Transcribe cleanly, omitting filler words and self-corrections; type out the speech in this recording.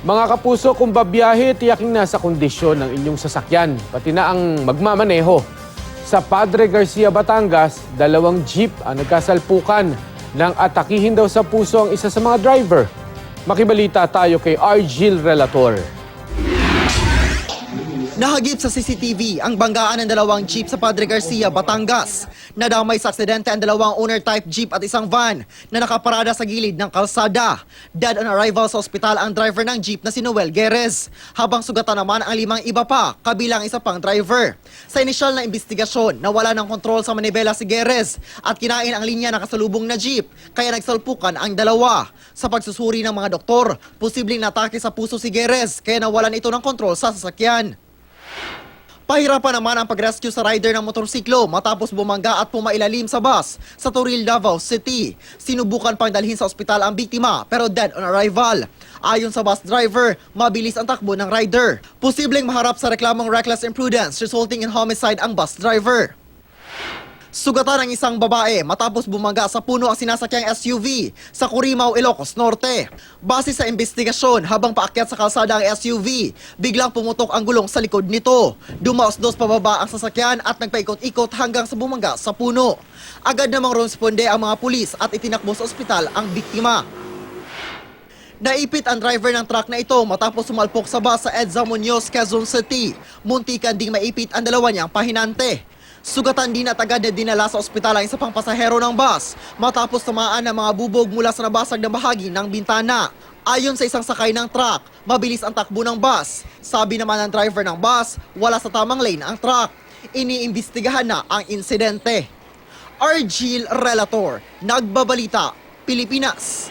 Mga kapuso, kung babiyahe, tiyaking nasa kondisyon ng inyong sasakyan, pati na ang magmamaneho. Sa Padre Garcia, Batangas, 2 jeep ang nagkasalpukan nang atakihin daw sa puso ang isa sa mga driver. Makibalita tayo kay Argil Relator. Nahagip sa CCTV ang banggaan ng 2 jeep sa Padre Garcia, Batangas. Nadamay sa aksidente ang 2 owner-type jeep at isang van na nakaparada sa gilid ng kalsada. Dead on arrival sa ospital ang driver ng jeep na si Noel Guerres, habang sugatan naman ang 5 iba pa, kabilang isa pang driver. Sa inisyal na investigasyon, nawala ng kontrol sa manibela si Guerres at kinain ang linya ng kasalubong na jeep, kaya nagsalpukan ang 2. Sa pagsusuri ng mga doktor, posibleng natake sa puso si Guerres, kaya nawalan ito ng kontrol sa sasakyan. Pahirapan naman ang pag-rescue sa rider ng motorsiklo matapos bumangga at pumailalim sa bus sa Toril, Davao City. Sinubukan pang dalhin sa ospital ang biktima pero dead on arrival. Ayon sa bus driver, mabilis ang takbo ng rider. Posibleng maharap sa reklamong reckless imprudence resulting in homicide ang bus driver. Sugatan ang isang babae matapos bumangga sa puno ang sinasakyang SUV sa Curimaw, Ilocos Norte. Base sa investigasyon, habang paakyat sa kalsada ang SUV, biglang pumutok ang gulong sa likod nito. Dumaos-dos pababa ang sasakyan at nagpaikot-ikot hanggang sa bumangga sa puno. Agad namang responde ang mga pulis at itinakbo sa ospital ang biktima. Naipit ang driver ng truck na ito matapos sumalpok sa bus sa Edsa Muñoz, Quezon City. Muntikan ding maipit ang 2 niyang pahinante. Sugatan din at agad na dinala sa ospital ang isa pang pasahero ng bus matapos tamaan ng mga bubog mula sa nabasag na bahagi ng bintana. Ayon sa isang sakay ng truck, mabilis ang takbo ng bus. Sabi naman ng driver ng bus, wala sa tamang lane ang truck. Iniimbestigahan na ang insidente. Argil Relator, Nagbabalita, Pilipinas.